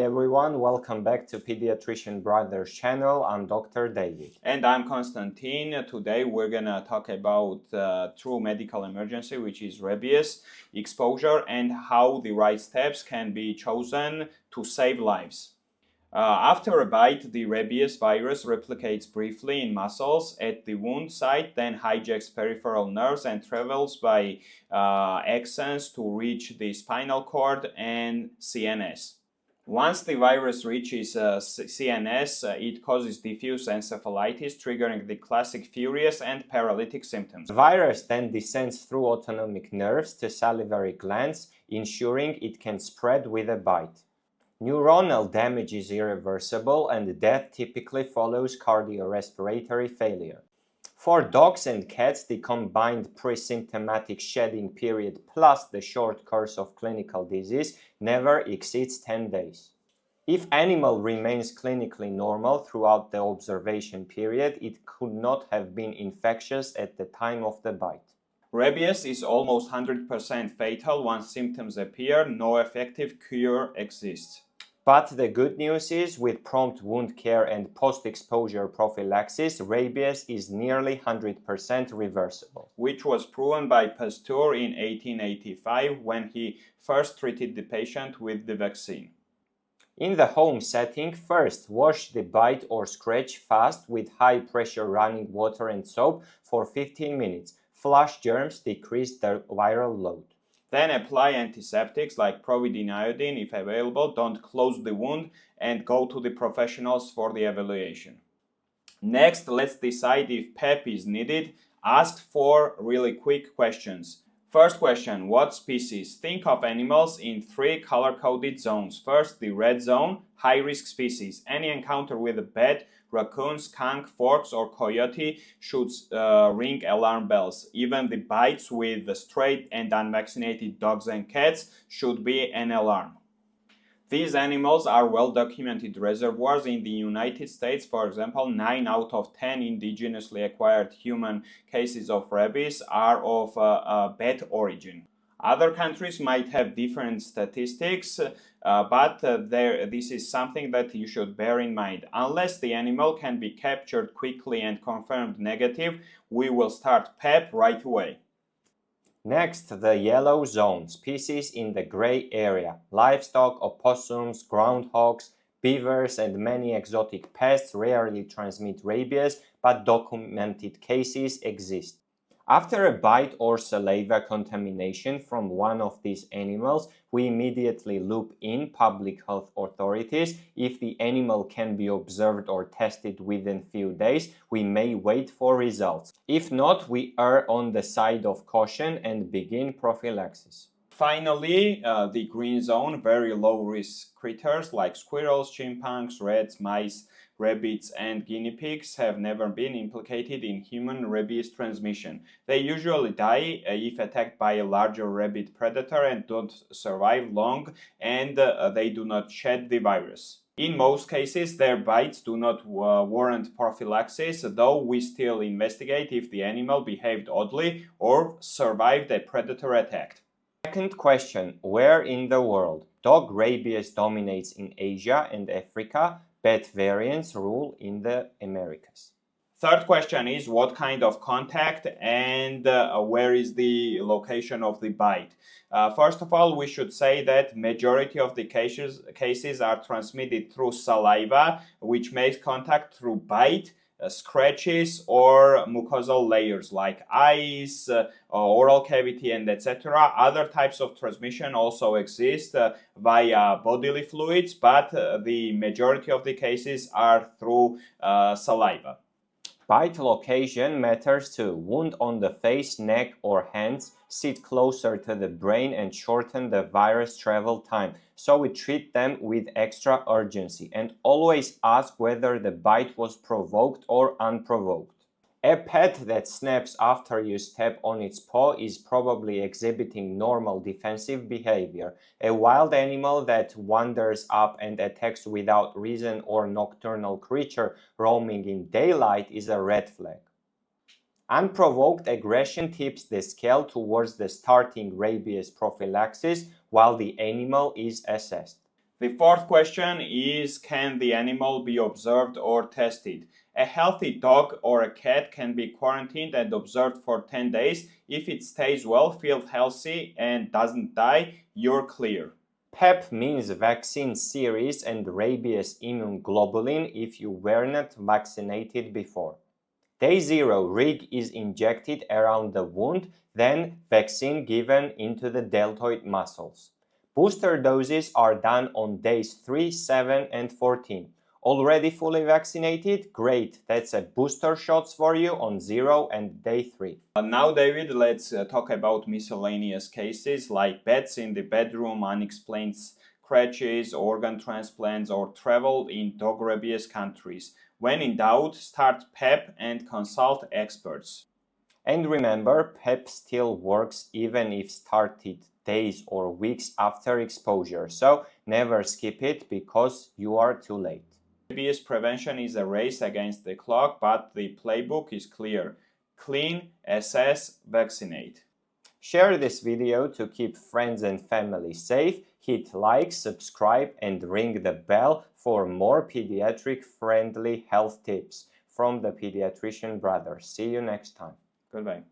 everyone, welcome back to Pediatrician Brothers channel. I'm Dr. David. And I'm Konstantine. Today we're gonna talk about true medical emergency, which is rabies exposure, and how the right steps can be chosen to save lives. After a bite, the rabies virus replicates briefly in muscles at the wound site, then hijacks peripheral nerves and travels by axons to reach the spinal cord and CNS. Once the virus reaches CNS, it causes diffuse encephalitis, triggering the classic furious and paralytic symptoms. The virus then descends through autonomic nerves to salivary glands, ensuring it can spread with a bite. Neuronal damage is irreversible, and death typically follows cardiorespiratory failure. For dogs and cats, the combined pre-symptomatic shedding period plus the short course of clinical disease never exceeds 10 days. If animal remains clinically normal throughout the observation period, it could not have been infectious at the time of the bite. Rabies is almost 100% fatal once symptoms appear. No effective cure exists. But the good news is, with prompt wound care and post-exposure prophylaxis, rabies is nearly 100% reversible. Which was proven by Pasteur in 1885 when he first treated the patient with the vaccine. In the home setting, first wash the bite or scratch fast with high-pressure running water and soap for 15 minutes. Flush germs, decrease the viral load. Then apply antiseptics like providine iodine if available. Don't close the wound and go to the professionals for the evaluation. Next, let's decide if PEP is needed. Ask 4 really quick questions. First question, what species? Think of animals in 3 color-coded zones. First, the red zone, high-risk species. Any encounter with a bat, raccoon, skunk, fox, or coyote should ring alarm bells. Even the bites with the stray and unvaccinated dogs and cats should be an alarm. These animals are well-documented reservoirs in the United States. For example, 9 out of 10 indigenously acquired human cases of rabies are of bat origin. Other countries might have different statistics, but this is something that you should bear in mind. Unless the animal can be captured quickly and confirmed negative, we will start PEP right away. Next, the yellow zone, species in the gray area. Livestock, opossums, groundhogs, beavers, and many exotic pests rarely transmit rabies, but documented cases exist. After a bite or saliva contamination from one of these animals, we immediately loop in public health authorities. If the animal can be observed or tested within few days, we may wait for results. If not, we err on the side of caution and begin prophylaxis. Finally, the green zone, very low-risk critters like squirrels, chimpanzees, rats, mice, rabbits, and guinea pigs have never been implicated in human rabies transmission. They usually die if attacked by a larger rabbit predator and don't survive long, and they do not shed the virus. In most cases, their bites do not warrant prophylaxis, though we still investigate if the animal behaved oddly or survived a predator attack. Second question, where in the world? Dog rabies dominates in Asia and Africa. Bat variants rule in the Americas. Third question is what kind of contact and where is the location of the bite. First of all, we should say that majority of the cases are transmitted through saliva, which makes contact through bite, scratches, or mucosal layers like eyes, oral cavity, and etc. Other types of transmission also exist via bodily fluids, but the majority of the cases are through saliva. Bite location matters too. Wound on the face, neck, or hands sit closer to the brain and shorten the virus travel time, so we treat them with extra urgency, and always ask whether the bite was provoked or unprovoked. A pet that snaps after you step on its paw is probably exhibiting normal defensive behavior. A wild animal that wanders up and attacks without reason, or nocturnal creature roaming in daylight, is a red flag. Unprovoked aggression tips the scale towards the starting rabies prophylaxis while the animal is assessed. The fourth question is, can the animal be observed or tested? A healthy dog or a cat can be quarantined and observed for 10 days. If it stays well, feels healthy, and doesn't die, you're clear. PEP means vaccine series and rabies immunoglobulin if you were not vaccinated before. Day 0, rig is injected around the wound, then vaccine given into the deltoid muscles. Booster doses are done on days 3, 7, and 14. Already fully vaccinated? Great, that's a booster shots for you on 0 and day 3. Now, David, let's talk about miscellaneous cases like beds in the bedroom, unexplained scratches, organ transplants, or travel in dog rabies countries. When in doubt, start PEP and consult experts. And remember, PEP still works even if started days or weeks after exposure, so never skip it because you are too late. Rabies prevention is a race against the clock, but the playbook is clear. Clean, assess, vaccinate. Share this video to keep friends and family safe. Hit like, subscribe, and ring the bell for more pediatric-friendly health tips from the Pediatrician Brothers. See you next time. Goodbye.